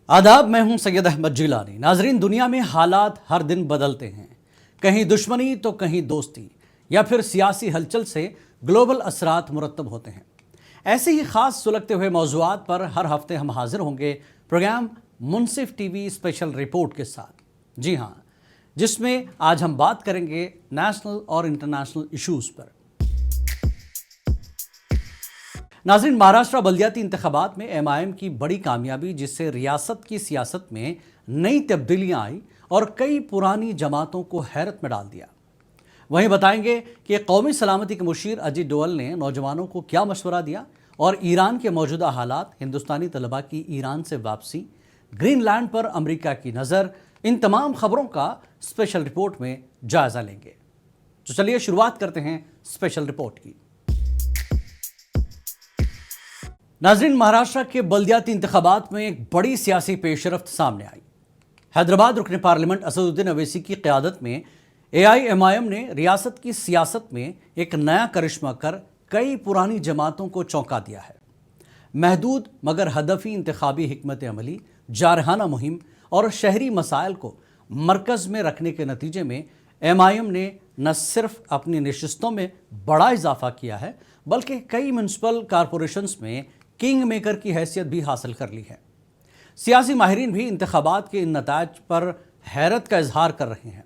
आदाब, मैं हूं सैयद अहमद जिलानी। नाजरीन, दुनिया में हालात हर दिन बदलते हैं। कहीं दुश्मनी तो कहीं दोस्ती या फिर सियासी हलचल से ग्लोबल असरात मुरतब होते हैं। ऐसे ही खास सुलगते हुए मौज़ूआत पर हर हफ्ते हम हाजिर होंगे प्रोग्राम मुनसिफ टीवी स्पेशल रिपोर्ट के साथ। जी हाँ, जिसमें आज हम बात करेंगे नेशनल और इंटरनेशनल इशूज़ पर। नाज़रीन, महाराष्ट्र बल्दियाती इंतखाबात में MIM की बड़ी कामयाबी, जिससे रियासत की सियासत में नई तब्दीलियां आई और कई पुरानी जमातों को हैरत में डाल दिया। वहीं बताएंगे कि कौमी सलामती के मुशीर अजीत डोवल ने नौजवानों को क्या मशवरा दिया और ईरान के मौजूदा हालात, हिंदुस्तानी तलबा की ईरान से वापसी, ग्रीनलैंड पर अमेरिका की नज़र, इन तमाम खबरों का स्पेशल रिपोर्ट में जायज़ा लेंगे। तो चलिए शुरुआत करते हैं स्पेशल रिपोर्ट की। नाज़रीन, महाराष्ट्र के बल्दियाती इंतखाबात में एक बड़ी सियासी पेशरफ्त सामने आई। हैदराबाद रुकन पार्लियामेंट असदुद्दीन अवैसी की क़यादत में AIMIM ने रियासत की सियासत में एक नया करिश्मा कर कई पुरानी जमातों को चौंका दिया है। महदूद मगर हदफी इंतखाबी हिकमत अमली, जारहाना मुहिम और शहरी मसाइल को मरकज़ में रखने के नतीजे में MIM ने न सिर्फ अपनी नशिस्तों में बड़ा इजाफा किया है, बल्कि कई म्यूनसिपल कॉरपोरेशंस में किंग मेकर की हैसियत भी हासिल कर ली है। सियासी माहिरीन भी इंतखाबात के इन नताज पर हैरत का इजहार कर रहे हैं।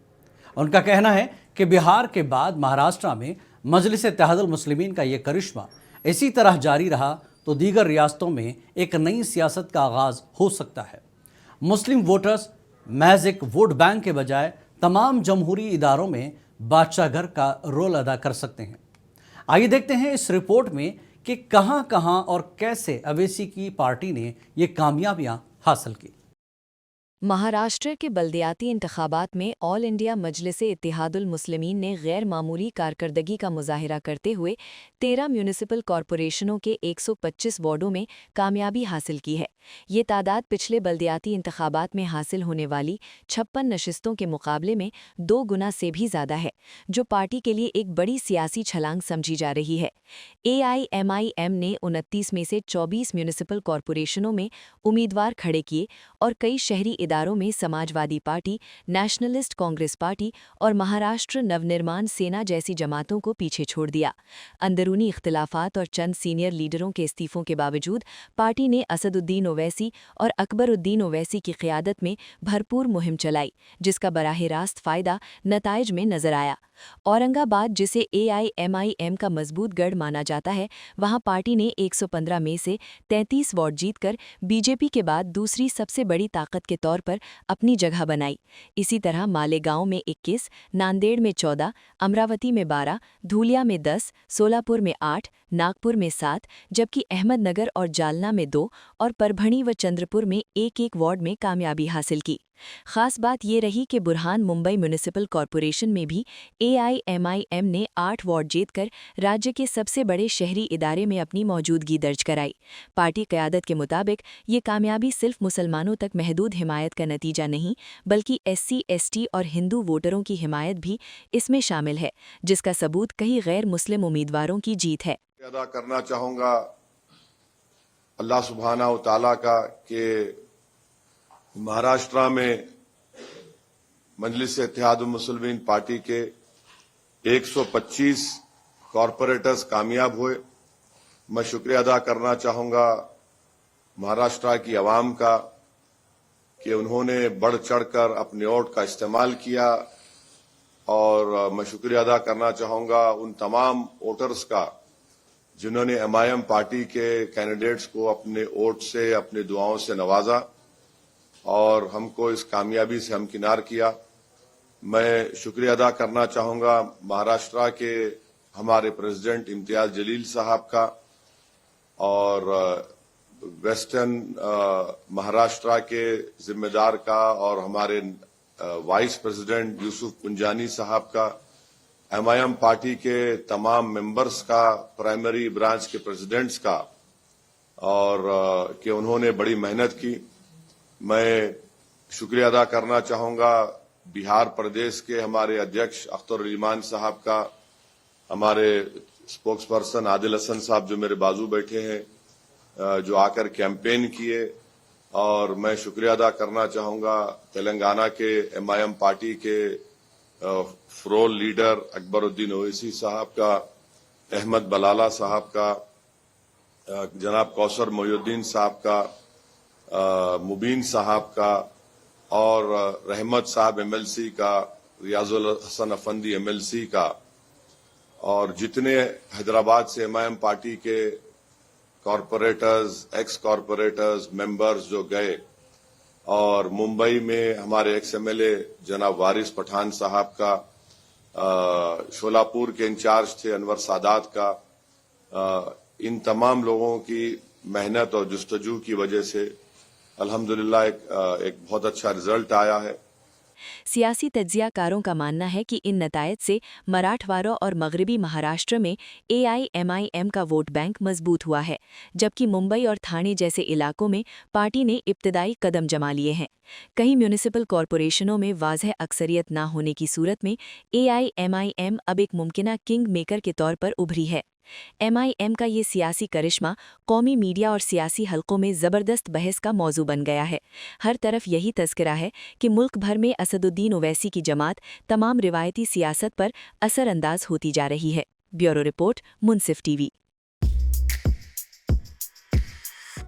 उनका कहना है कि बिहार के बाद महाराष्ट्र में मजलिस इत्तेहादुल मुस्लिमीन का ये करिश्मा इसी तरह जारी रहा तो दीगर रियासतों में एक नई सियासत का आगाज़ हो सकता है। मुस्लिम वोटर्स महज एक वोट बैंक के बजाय तमाम जमहूरी इदारों में बादशाह घर का रोल अदा कर सकते हैं। आइए देखते हैं इस रिपोर्ट में कि कहां कहां और कैसे अवैसी की पार्टी ने ये कामयाबियां हासिल की। महाराष्ट्र के बल्दियाती इंतखाबात में ऑल इंडिया मजलिस इत्तेहादुल मुस्लिमीन ने गैर मामूली कारकर्दगी का मुजाहिरा करते हुए 13 म्यूनिसिपल कॉरपोरेशनों के 125 वार्डों में कामयाबी हासिल की है। ये तादाद पिछले बल्दियाती इंतखाबात में हासिल होने वाली 56 नशिस्तों के मुकाबले में 2 गुना से भी ज़्यादा है, जो पार्टी के लिए एक बड़ी सियासी छलांग समझी जा रही है। AIMIM ने 29 में से 24 म्यूनिसिपल कॉरपोरेशनों में उम्मीदवार खड़े किए और कई शहरी इदारों में Samajwadi party, nationalist Congress party और महाराष्ट्र नवनिर्माण सेना जैसी जमातों को पीछे छोड़ दिया। अंदरूनी इख्तिलाफात और चंद सीनियर लीडरों के इस्तीफों के बावजूद पार्टी ने असदुद्दीन ओवैसी और अकबरुद्दीन ओवैसी की क़यादत में भरपूर मुहिम चलाई, जिसका बराह रास्त फ़ायदा नताइज में नजर आया। औरंगाबाद, जिसे AIMIM का मजबूत गढ़ माना जाता है, वहां पार्टी ने 115 में से 33 वार्ड जीतकर बीजेपी के बाद दूसरी सबसे बड़ी ताकत के तौर पर अपनी जगह बनाई। इसी तरह मालेगांव में 21, नांदेड़ में 14, अमरावती में 12, धूलिया में 10, सोलापुर में 8, नागपुर में 7, जबकि अहमदनगर और जालना में 2 और परभणी व चंद्रपुर में 1-1 वार्ड में कामयाबी हासिल की। खास बात ये रही कि बुरहान मुंबई म्यूनिसिपल कॉरपोरेशन में भी AIMIM ने 8 वार्ड जीतकर राज्य के सबसे बड़े शहरी इदारे में अपनी मौजूदगी दर्ज कराई। पार्टी क़यादत के मुताबिक ये कामयाबी सिर्फ मुसलमानों तक महदूद हिमायत का नतीजा नहीं, बल्कि SC, ST और हिंदू वोटरों की हिमायत भी इसमें शामिल है, जिसका सबूत कई गैर मुस्लिम उम्मीदवारों की जीत है। अदा करना चाहूँगा अल्लाह सुब्हानहू तआला का कि महाराष्ट्र में मजलिस इत्तेहादुल मुस्लिमीन पार्टी के 125 कॉरपोरेटर्स कामयाब हुए। मैं शुक्रिया अदा करना चाहूँगा महाराष्ट्र की आवाम का कि उन्होंने बढ़ चढ़कर अपने वोट का इस्तेमाल किया, और मैं शुक्रिया अदा करना चाहूँगा उन तमाम वोटर्स का जिन्होंने MIM पार्टी के कैंडिडेट्स को अपने वोट से, अपनी दुआओं से नवाजा और हमको इस कामयाबी से हमकिनार किया। मैं शुक्रिया अदा करना चाहूँगा महाराष्ट्र के हमारे प्रेसिडेंट इम्तियाज जलील साहब का और वेस्टर्न महाराष्ट्र के जिम्मेदार का और हमारे वाइस प्रेसिडेंट यूसुफ कुंजानी साहब का, MIM पार्टी के तमाम मेंबर्स का, प्राइमरी ब्रांच के प्रेसिडेंट्स का, और कि उन्होंने बड़ी मेहनत की। मैं शुक्रिया अदा करना चाहूँगा बिहार प्रदेश के हमारे अध्यक्ष अख्तरुल साहब का, हमारे स्पोक्स पर्सन आदिल हसन साहब जो मेरे बाजू बैठे हैं, जो आकर कैंपेन किए, اور میں شکریہ ادا کرنا چاہوں گا تلنگانہ کے MIM پارٹی کے فرول لیڈر اکبر الدین اویسی صاحب کا، احمد بلالہ صاحب کا، جناب کوثر محی الدین صاحب کا، مبین صاحب کا، اور رحمت صاحب MLC کا، ریاض الحسن افندی MLC کا، اور جتنے حیدرآباد سے MIM پارٹی کے کارپوریٹرز، ایکس کارپوریٹرز، ممبرز جو گئے، اور ممبئی میں ہمارے ایکس MLA جناب وارث پٹھان صاحب کا، شولاپور کے انچارج تھے انور سادات کا، ان تمام لوگوں کی محنت اور جستجو کی وجہ سے الحمدللہ ایک بہت اچھا رزلٹ آیا ہے۔ سیاسی تجزیہ کاروں کا ماننا ہے کہ ان نتائج سے مراٹھواڑہ اور مغربی مہاراشٹر میں AIMIM کا ووٹ بینک مضبوط ہوا ہے، جبکہ ممبئی اور تھانے جیسے علاقوں میں پارٹی نے ابتدائی قدم جما لیے ہیں۔ کئی میونسپل کارپوریشنوں میں واضح اکثریت نہ ہونے کی صورت میں AIMIM اب ایک ممکنہ کنگ میکر کے طور پر ابھری ہے۔ MIM کا یہ سیاسی کرشمہ قومی میڈیا اور سیاسی حلقوں میں زبردست بحث کا موضوع بن گیا ہے۔ ہر طرف یہی تذکرہ ہے کہ ملک بھر میں اسد الدین اویسی کی جماعت تمام روایتی سیاست پر اثر انداز ہوتی جا رہی ہے۔ بیورو رپورٹ، منصف TV۔